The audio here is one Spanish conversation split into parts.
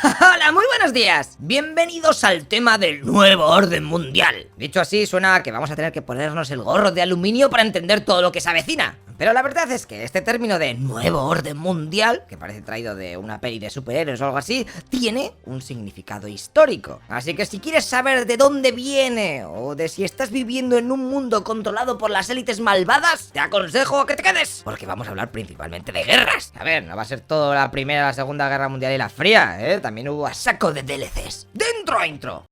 Hola, muy buenos días. Bienvenidos al tema del nuevo orden mundial. Dicho así, suena a que vamos a tener que ponernos el gorro de aluminio para entender todo lo que se avecina. Pero la verdad es que este término de nuevo orden mundial, que parece traído de una peli de superhéroes o algo así, tiene un significado histórico. Así que si quieres saber de dónde viene o de si estás viviendo en un mundo controlado por las élites malvadas, te aconsejo que te quedes, porque vamos a hablar principalmente de guerras. A ver, no va a ser todo la Primera, la Segunda Guerra Mundial y la Fría, ¿eh? También hubo a saco de DLCs. ¡Dentro intro!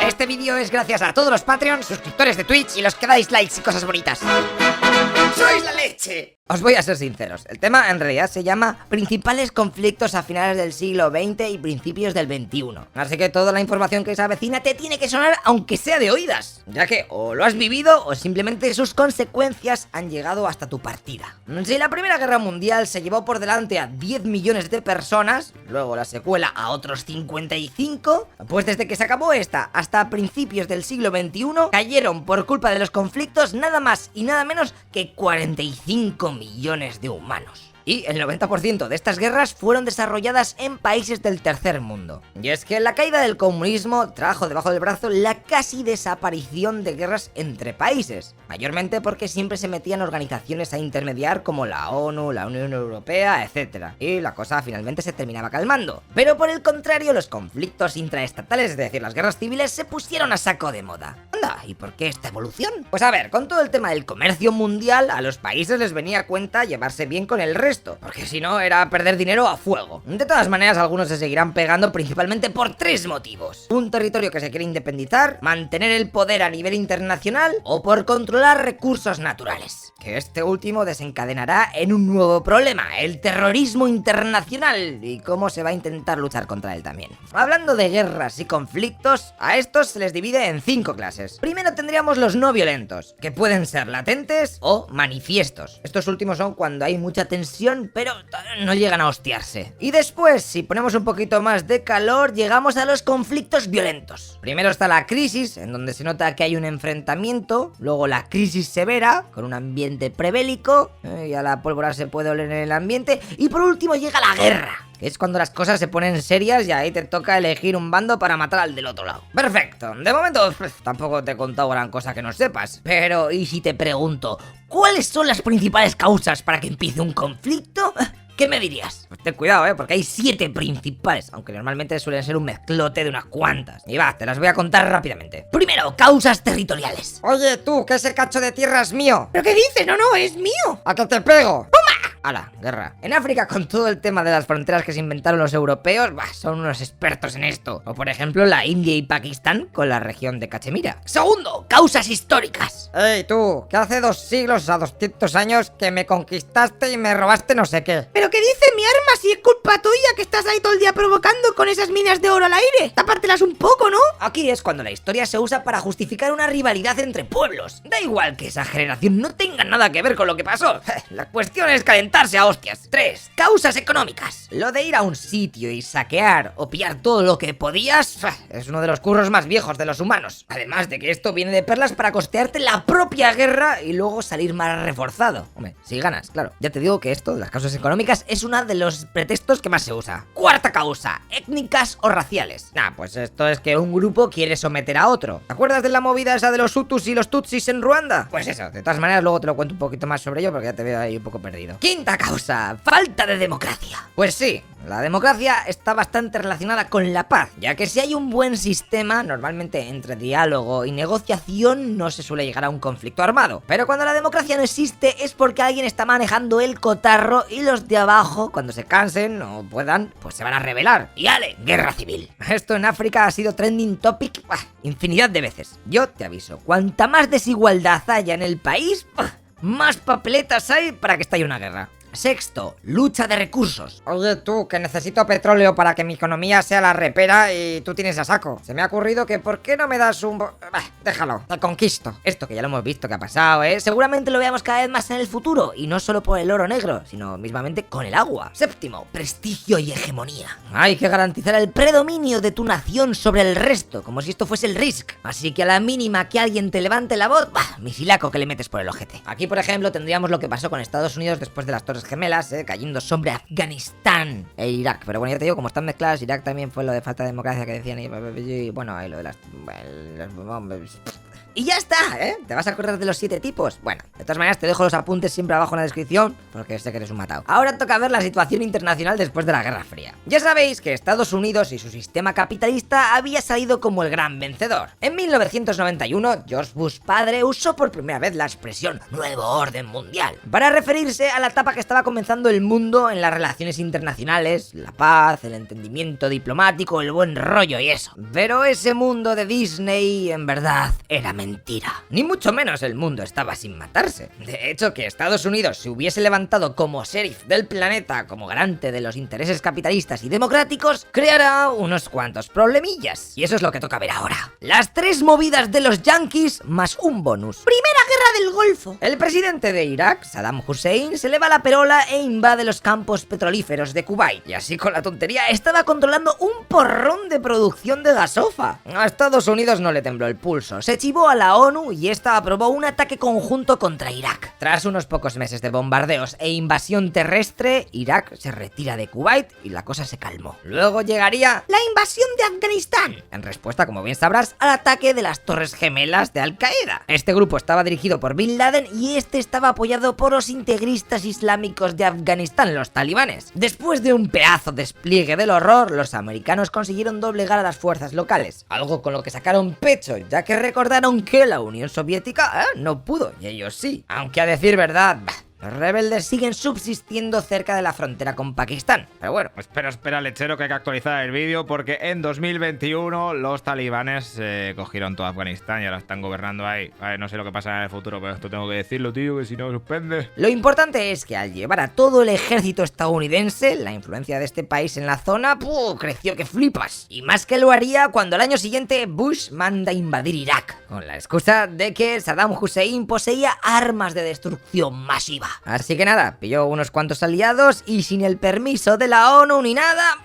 Este vídeo es gracias a todos los Patreons, suscriptores de Twitch y los que dais likes y cosas bonitas. ¡Sois la leche! Os voy a ser sinceros, el tema en realidad se llama Principales conflictos a finales del siglo XX y principios del XXI. Así que toda la información que se avecina te tiene que sonar aunque sea de oídas, ya que o lo has vivido o simplemente sus consecuencias han llegado hasta tu partida. Si la Primera Guerra Mundial se llevó por delante a 10 millones de personas, luego la secuela a otros 55, pues desde que se acabó esta hasta principios del siglo XXI cayeron por culpa de los conflictos nada más y nada menos que 45 millones de humanos. Y el 90% de estas guerras fueron desarrolladas en países del tercer mundo. Y es que la caída del comunismo trajo debajo del brazo la casi desaparición de guerras entre países, mayormente porque siempre se metían organizaciones a intermediar como la ONU, la Unión Europea, etc. Y la cosa finalmente se terminaba calmando. Pero por el contrario, los conflictos intraestatales, es decir, las guerras civiles, se pusieron a saco de moda. Anda, ¿y por qué esta evolución? Pues a ver, con todo el tema del comercio mundial, a los países les venía a cuenta llevarse bien con el resto, porque si no era perder dinero a fuego. De todas maneras, algunos se seguirán pegando principalmente por tres motivos: un territorio que se quiere independizar, mantener el poder a nivel internacional o por controlar recursos naturales, que este último desencadenará en un nuevo problema: el terrorismo internacional y cómo se va a intentar luchar contra él también. Hablando de guerras y conflictos, a estos se les divide en 5 clases. Primero tendríamos los no violentos, que pueden ser latentes o manifiestos. Estos últimos son cuando hay mucha tensión pero no llegan a hostiarse. Y después, si ponemos un poquito más de calor, llegamos a los conflictos violentos. Primero está la crisis, en donde se nota que hay un enfrentamiento. Luego la crisis severa, con un ambiente prebélico, ya la pólvora se puede oler en el ambiente. Y por último llega la guerra, que es cuando las cosas se ponen serias y ahí te toca elegir un bando para matar al del otro lado. Perfecto, de momento tampoco te he contado gran cosa que no sepas. Pero, ¿y si te pregunto, cuáles son las principales causas para que empiece un conflicto? ¿Qué me dirías? Pues ten cuidado, porque hay 7 principales, aunque normalmente suelen ser un mezclote de unas cuantas. Y va, te las voy a contar rápidamente. Primero, causas territoriales. Oye, tú, que ese cacho de tierra es mío. ¿Pero qué dices? No, es mío. ¿A qué te pego? ¡Puma! ¡Hala! Guerra. En África, con todo el tema de las fronteras que se inventaron los europeos, son unos expertos en esto. O por ejemplo, la India y Pakistán con la región de Cachemira. Segundo, causas históricas. Ey, tú, que hace 2 siglos a 200 años que me conquistaste y me robaste no sé qué. ¿Pero qué dice mi arma si es culpa tuya que estás ahí todo el día provocando con esas minas de oro al aire? Tápatelas un poco, ¿no? Aquí es cuando la historia se usa para justificar una rivalidad entre pueblos. Da igual que esa generación no tenga nada que ver con lo que pasó. La cuestión es calentarse a hostias. 3. Causas económicas. Lo de ir a un sitio y saquear o pillar todo lo que podías es uno de los curros más viejos de los humanos. Además de que esto viene de perlas para costearte la propia guerra y luego salir más reforzado. Hombre, si ganas, claro. Ya te digo que esto, las causas económicas, es uno de los pretextos que más se usa. Cuarta causa, étnicas o raciales. Pues esto es que un grupo quiere someter a otro. ¿Te acuerdas de la movida esa de los Hutus y los Tutsis en Ruanda? Pues eso, de todas maneras luego te lo cuento un poquito más sobre ello porque ya te veo ahí un poco perdido. Quinta causa, falta de democracia. Pues sí, la democracia está bastante relacionada con la paz, ya que si hay un buen sistema, normalmente entre diálogo y negociación no se suele llegar a un conflicto armado. Pero cuando la democracia no existe es porque alguien está manejando el cotarro y los de abajo, cuando se cansen o puedan, pues se van a rebelar. Y ¡ale! Guerra civil. Esto en África ha sido trending topic infinidad de veces. Yo te aviso, cuanta más desigualdad haya en el país, más papeletas hay para que estalle una guerra. Sexto, lucha de recursos. Oye tú, que necesito petróleo para que mi economía sea la repera y tú tienes a saco. Se me ha ocurrido que ¿por qué no me das un... déjalo, te conquisto. Esto que ya lo hemos visto que ha pasado, seguramente lo veamos cada vez más en el futuro. Y no solo por el oro negro, sino mismamente con el agua. Séptimo, prestigio y hegemonía. Hay que garantizar el predominio de tu nación sobre el resto, como si esto fuese el Risk. Así que a la mínima que alguien te levante la voz, misilaco que le metes por el ojete. Aquí, por ejemplo, tendríamos lo que pasó con Estados Unidos después de las Torres Torres Gemelas, cayendo sobre Afganistán e Irak. Pero bueno, ya te digo, como están mezcladas, Irak también fue lo de falta de democracia que decían y bueno, ahí lo de las bombas. Y ya está, ¿eh? ¿Te vas a acordar de los 7 tipos? Bueno, de todas maneras te dejo los apuntes siempre abajo en la descripción, porque sé que eres un matado. Ahora toca ver la situación internacional después de la Guerra Fría. Ya sabéis que Estados Unidos y su sistema capitalista había salido como el gran vencedor. En 1991, George Bush padre usó por primera vez la expresión nuevo orden mundial para referirse a la etapa que estaba comenzando el mundo en las relaciones internacionales, la paz, el entendimiento diplomático, el buen rollo y eso. Pero ese mundo de Disney en verdad era mentira. Ni mucho menos el mundo estaba sin matarse. De hecho, que Estados Unidos se hubiese levantado como sheriff del planeta, como garante de los intereses capitalistas y democráticos, creará unos cuantos problemillas. Y eso es lo que toca ver ahora. Las 3 movidas de los yankees más un bonus. Primera guerra del Golfo. El presidente de Irak, Saddam Hussein, se le va la perola e invade los campos petrolíferos de Kuwait. Y así con la tontería estaba controlando un porrón de producción de gasofa. A Estados Unidos no le tembló el pulso. Se chivó a la ONU y esta aprobó un ataque conjunto contra Irak. Tras unos pocos meses de bombardeos e invasión terrestre, Irak se retira de Kuwait y la cosa se calmó. Luego llegaría la invasión de Afganistán, en respuesta, como bien sabrás, al ataque de las Torres Gemelas de Al-Qaeda. Este grupo estaba dirigido por Bin Laden y este estaba apoyado por los integristas islámicos de Afganistán, los talibanes. Después de un pedazo despliegue del horror, los americanos consiguieron doblegar a las fuerzas locales, algo con lo que sacaron pecho, ya que recordaron que la Unión Soviética no pudo, y ellos sí. Aunque a decir verdad, los rebeldes siguen subsistiendo cerca de la frontera con Pakistán. Pero bueno. Espera, lechero, que hay que actualizar el vídeo porque en 2021 los talibanes cogieron todo Afganistán y ahora están gobernando ahí. A ver, no sé lo que pasará en el futuro, pero esto tengo que decirlo, tío, que si no suspende. Lo importante es que al llevar a todo el ejército estadounidense, la influencia de este país en la zona creció que flipas. Y más que lo haría cuando al año siguiente Bush manda invadir Irak, con la excusa de que Saddam Hussein poseía armas de destrucción masiva. Así que nada, pilló unos cuantos aliados y sin el permiso de la ONU ni nada,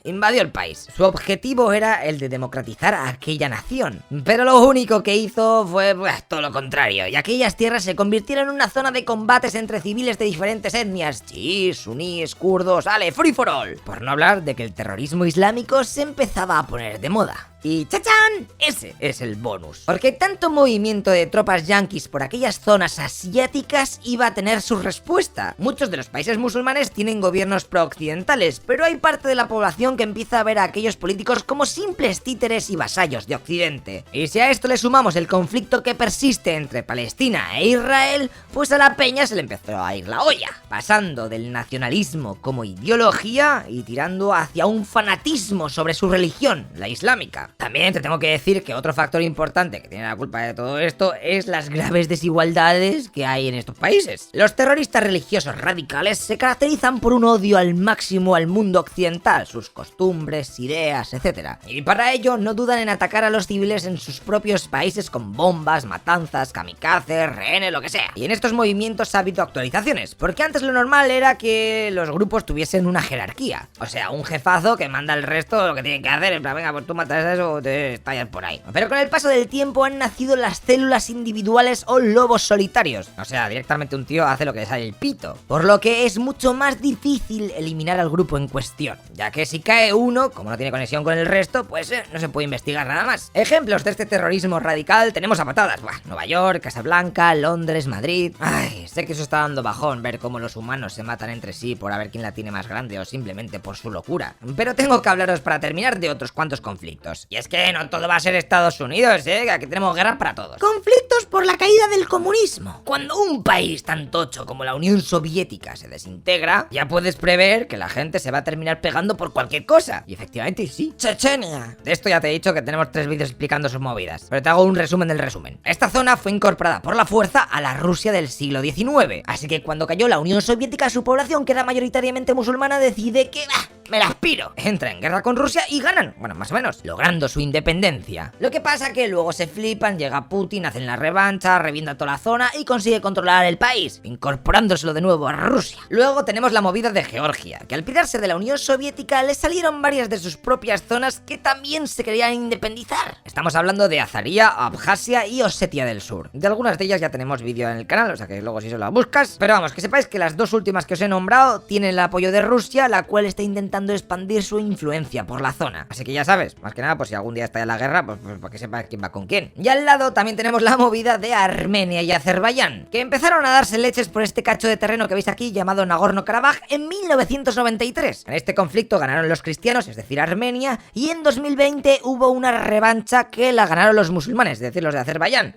invadió el país. Su objetivo era el de democratizar a aquella nación, pero lo único que hizo fue todo lo contrario, y aquellas tierras se convirtieron en una zona de combates entre civiles de diferentes etnias, chiíes, suníes, kurdos, free for all. Por no hablar de que el terrorismo islámico se empezaba a poner de moda. Y ¡chachán! Ese es el bonus. Porque tanto movimiento de tropas yanquis por aquellas zonas asiáticas iba a tener su respuesta. Muchos de los países musulmanes tienen gobiernos pro-occidentales, pero hay parte de la población que empieza a ver a aquellos políticos como simples títeres y vasallos de Occidente. Y si a esto le sumamos el conflicto que persiste entre Palestina e Israel, pues a la peña se le empezó a ir la olla, pasando del nacionalismo como ideología y tirando hacia un fanatismo sobre su religión, la islámica. También te tengo que decir que otro factor importante que tiene la culpa de todo esto es las graves desigualdades que hay en estos países. Los terroristas religiosos radicales se caracterizan por un odio al máximo al mundo occidental, sus costumbres, ideas, etc. Y para ello no dudan en atacar a los civiles en sus propios países con bombas, matanzas, kamikazes, rehenes, lo que sea. Y en estos movimientos ha habido actualizaciones, porque antes lo normal era que los grupos tuviesen una jerarquía. O sea, un jefazo que manda al resto lo que tienen que hacer, en plan, venga, pues tú matas a eso o te estallas por ahí. Pero con el paso del tiempo han nacido las células individuales o lobos solitarios. O sea, directamente un tío hace lo que le sale el pito. Por lo que es mucho más difícil eliminar al grupo en cuestión, ya que si cae uno, como no tiene conexión con el resto, pues no se puede investigar nada más. Ejemplos de este terrorismo radical tenemos a patadas. Nueva York, Casablanca, Londres, Madrid. Ay, sé que eso está dando bajón ver cómo los humanos se matan entre sí por a ver quién la tiene más grande o simplemente por su locura. Pero tengo que hablaros para terminar de otros cuantos conflictos. Y es que no todo va a ser Estados Unidos, que aquí tenemos guerras para todos. Conflictos por la caída del comunismo. Cuando un país tan tocho como la Unión Soviética se desintegra, ya puedes prever que la gente se va a terminar pegando por cualquier cosa. Y efectivamente sí. Chechenia. De esto ya te he dicho que tenemos 3 vídeos explicando sus movidas, pero te hago un resumen del resumen. Esta zona fue incorporada por la fuerza a la Rusia del siglo XIX, así que cuando cayó la Unión Soviética, su población, que era mayoritariamente musulmana, decide que me las piro. Entra en guerra con Rusia y ganan, bueno, más o menos, logrando su independencia. Lo que pasa que luego se flipan, llega Putin, hacen la revancha, revienta toda la zona y consigue controlar el país, incorporándoselo de nuevo a Rusia. Luego tenemos la movida de Georgia, que al pirarse de la Unión Soviética le salieron varias de sus propias zonas que también se querían independizar. Estamos hablando de Azaria, Abjasia y Osetia del Sur. De algunas de ellas ya tenemos vídeo en el canal, o sea que luego si se las buscas. Pero vamos, que sepáis que las dos últimas que os he nombrado tienen el apoyo de Rusia, la cual está intentando expandir su influencia por la zona. Así que ya sabes, más que nada, pues si algún día está en la guerra, pues para que sepas quién va con quién. Y al lado también tenemos la movida de Armenia y Azerbaiyán, que empezaron a darse leches por este cacho de terreno que veis aquí llamado Nagorno-Karabaj en 1993. En este conflicto ganaron los cristianos, es decir, Armenia, y en 2020 hubo una revancha que la ganaron los musulmanes, es decir, los de Azerbaiyán,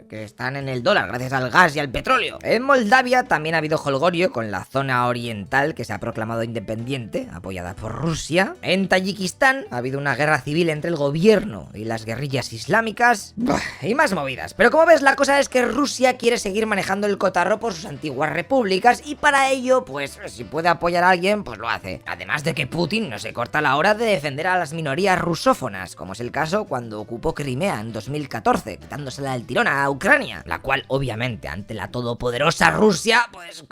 que están en el dólar gracias al gas y al petróleo. En Moldavia también ha habido jolgorio con la zona oriental que se ha proclamado independiente, apoyada por Rusia. En Tayikistán ha habido una guerra civil entre el gobierno y las guerrillas islámicas. Y más movidas. Pero como ves, la cosa es que Rusia quiere seguir manejando el cotarro por sus antiguas repúblicas y para ello, pues, si puede apoyar a alguien, pues lo hace. Además de que Putin no se corta la hora de defender a las minorías rusófonas, como es el caso cuando ocupó Crimea en 2014, quitándosela del tirón a Ucrania, la cual, obviamente, ante la todopoderosa Rusia, pues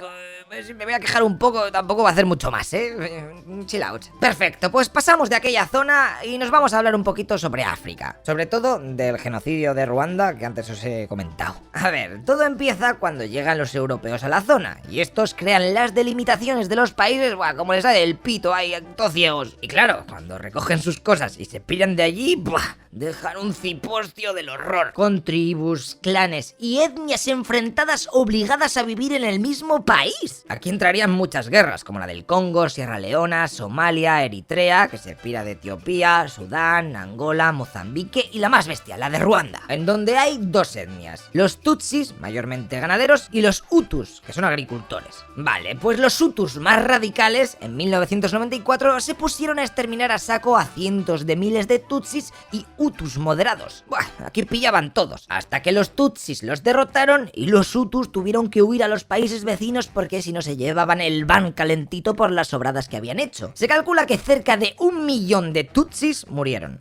si me voy a quejar un poco, tampoco va a hacer mucho más, chill out. Perfecto, pues pasamos de aquella zona y nos vamos a hablar un poquito sobre África, sobre todo del genocidio de Ruanda que antes os he comentado. A ver, todo empieza cuando llegan los europeos a la zona y estos crean las delimitaciones de los países, como les sale el pito ahí, todos ciegos. Y claro, cuando recogen sus cosas y se piran de allí, dejan un cipostio del horror, con tribus, clanes y etnias enfrentadas obligadas a vivir en el mismo país. Aquí entrarían muchas guerras, como la del Congo, Sierra Leona, Somalia, Eritrea, que se pira de Etiopía, Sudán, Angola, Mozambique y la más bestia, la de Ruanda, en donde hay dos etnias, los Tutsis, mayormente ganaderos, y los Hutus, que son agricultores. Vale, pues los Hutus más radicales, en 1994, se pusieron a exterminar a saco a cientos de miles de Tutsis y Hutus moderados. Aquí pillaban todos, hasta que los Tutsis los derrotaron y los Hutus tuvieron que huir a los países vecinos porque si no se llevaban el ban calentito por las sobradas que habían hecho. Se calcula que cerca de 1 millón de Tutsis murieron.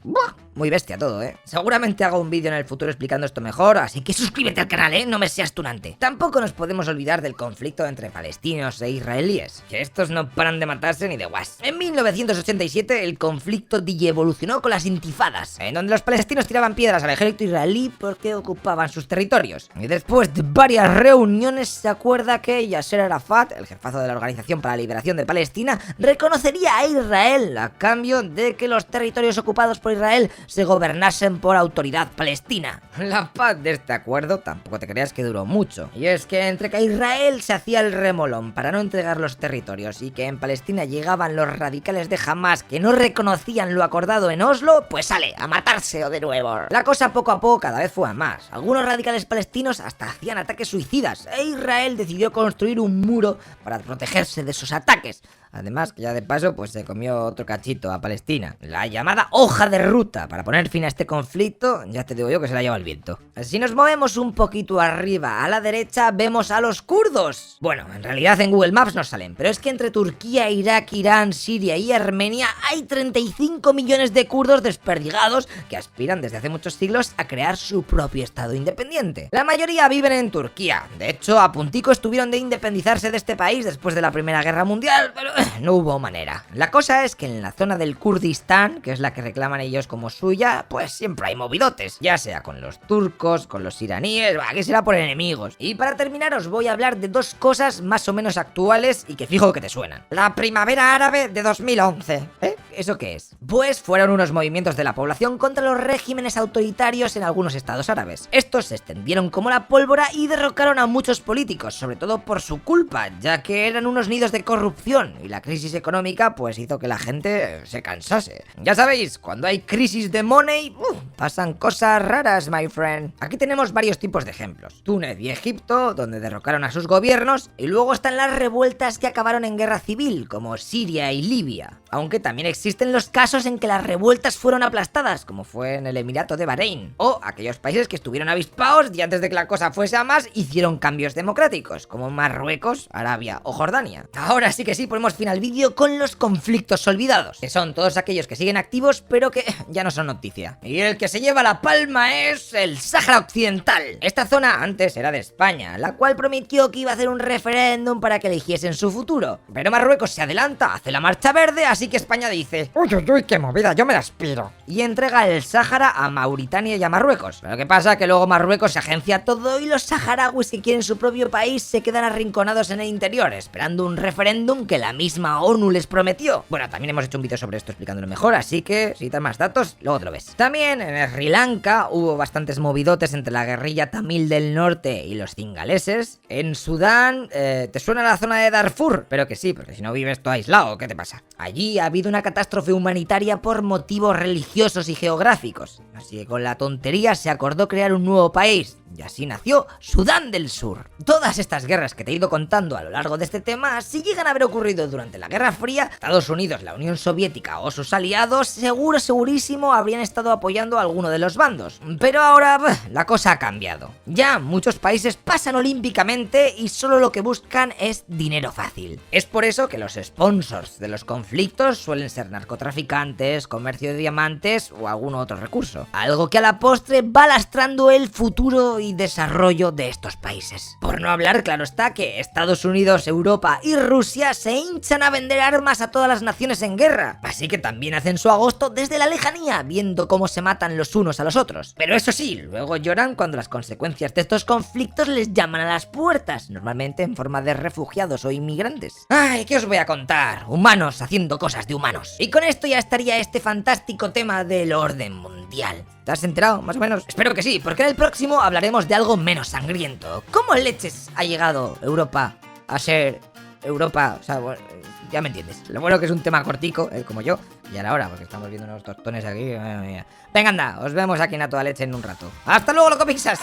Muy bestia todo, Seguramente hago un vídeo en el futuro explicando esto mejor, así que suscríbete al canal, no me seas tunante. Tampoco nos podemos olvidar del conflicto entre palestinos e israelíes, que estos no paran de matarse ni de guas. En 1987 el conflicto evolucionó con las intifadas, en donde los palestinos tiraban piedras al ejército israelí porque ocupaban sus territorios. Y después de varias reuniones se acuerda que Yasser Arafat, el jefazo de la Organización para la Liberación de Palestina, reconocería a Israel a cambio de que los territorios ocupados por Israel se gobernasen por autoridad palestina. La paz de este acuerdo tampoco te creas que duró mucho, y es que entre que Israel se hacía el remolón para no entregar los territorios y que en Palestina llegaban los radicales de Hamas que no reconocían lo acordado en Oslo, pues sale a matarse de nuevo. La cosa poco a poco cada vez fue a más. Algunos radicales palestinos hasta hacían ataques suicidas e Israel decidió construir un muro para protegerse de esos ataques. Además, que ya de paso, pues se comió otro cachito a Palestina. La llamada hoja de ruta para poner fin a este conflicto, ya te digo yo que se la lleva el viento. Si nos movemos un poquito arriba a la derecha, vemos a los kurdos. Bueno, en realidad en Google Maps no salen, pero es que entre Turquía, Irak, Irán, Siria y Armenia hay 35 millones de kurdos desperdigados que aspiran desde hace muchos siglos a crear su propio estado independiente. La mayoría viven en Turquía. De hecho, a puntico estuvieron de independizarse de este país después de la Primera Guerra Mundial, pero no hubo manera. La cosa es que en la zona del Kurdistán, que es la que reclaman ellos como suya, pues siempre hay movidotes, ya sea con los turcos, con los iraníes, que será por enemigos. Y para terminar os voy a hablar de dos cosas más o menos actuales y que fijo que te suenan. La Primavera Árabe de 2011. ¿Eso qué es? Pues fueron unos movimientos de la población contra los regímenes autoritarios en algunos estados árabes. Estos se extendieron como la pólvora y derrocaron a muchos políticos, sobre todo por su culpa, ya que eran unos nidos de corrupción y la crisis económica pues hizo que la gente se cansase. Ya sabéis, cuando hay crisis de money, pasan cosas raras, my friend. Aquí tenemos varios tipos de ejemplos. Túnez y Egipto, donde derrocaron a sus gobiernos, y luego están las revueltas que acabaron en guerra civil, como Siria y Libia. Aunque también existen existen los casos en que las revueltas fueron aplastadas, como fue en el Emirato de Bahrein, o aquellos países que estuvieron avispados y antes de que la cosa fuese a más hicieron cambios democráticos, como Marruecos, Arabia o Jordania. Ahora sí que sí, ponemos fin al vídeo con los conflictos olvidados, que son todos aquellos que siguen activos pero que ya no son noticia. Y el que se lleva la palma es el Sáhara Occidental. Esta zona antes era de España, la cual prometió que iba a hacer un referéndum para que eligiesen su futuro. Pero Marruecos se adelanta, hace la marcha verde, así que España dice: uy, uy, uy, qué movida, yo me la aspiro. Y entrega el Sáhara a Mauritania y a Marruecos. Pero ¿qué pasa? Que luego Marruecos se agencia todo y los saharauis que quieren su propio país se quedan arrinconados en el interior, esperando un referéndum que la misma ONU les prometió. Bueno, también hemos hecho un vídeo sobre esto explicándolo mejor, así que si necesitas más datos, luego te lo ves. También en Sri Lanka hubo bastantes movidotes entre la guerrilla tamil del norte y los cingaleses. En Sudán, ¿te suena la zona de Darfur? Pero que sí, porque si no vives todo aislado, ¿qué te pasa? Allí ha habido una catástrofe humanitaria por motivos religiosos y geográficos. Así que con la tontería se acordó crear un nuevo país. Y así nació Sudán del Sur. Todas estas guerras que te he ido contando a lo largo de este tema, si llegan a haber ocurrido durante la Guerra Fría, Estados Unidos, la Unión Soviética o sus aliados, segurísimo habrían estado apoyando a alguno de los bandos. Pero ahora, la cosa ha cambiado. Ya muchos países pasan olímpicamente y solo lo que buscan es dinero fácil. Es por eso que los sponsors de los conflictos suelen ser narcotraficantes, comercio de diamantes o algún otro recurso. Algo que a la postre va lastrando el futuro y desarrollo de estos países. Por no hablar, claro está, que Estados Unidos, Europa y Rusia se hinchan a vender armas a todas las naciones en guerra, así que también hacen su agosto desde la lejanía, viendo cómo se matan los unos a los otros. Pero eso sí, luego lloran cuando las consecuencias de estos conflictos les llaman a las puertas, normalmente en forma de refugiados o inmigrantes. Ay, ¿qué os voy a contar? Humanos haciendo cosas de humanos. Y con esto ya estaría este fantástico tema del orden mundial. ¿Te has enterado, más o menos? Espero que sí, porque en el próximo hablaremos de algo menos sangriento. ¿Cómo leches ha llegado Europa a ser Europa? O sea, bueno, ya me entiendes. Lo bueno que es un tema cortico, como yo. Y a la hora, porque estamos viendo unos tostones aquí. Venga, anda, os vemos aquí en A Toda Leche en un rato. ¡Hasta luego, loco Pixas!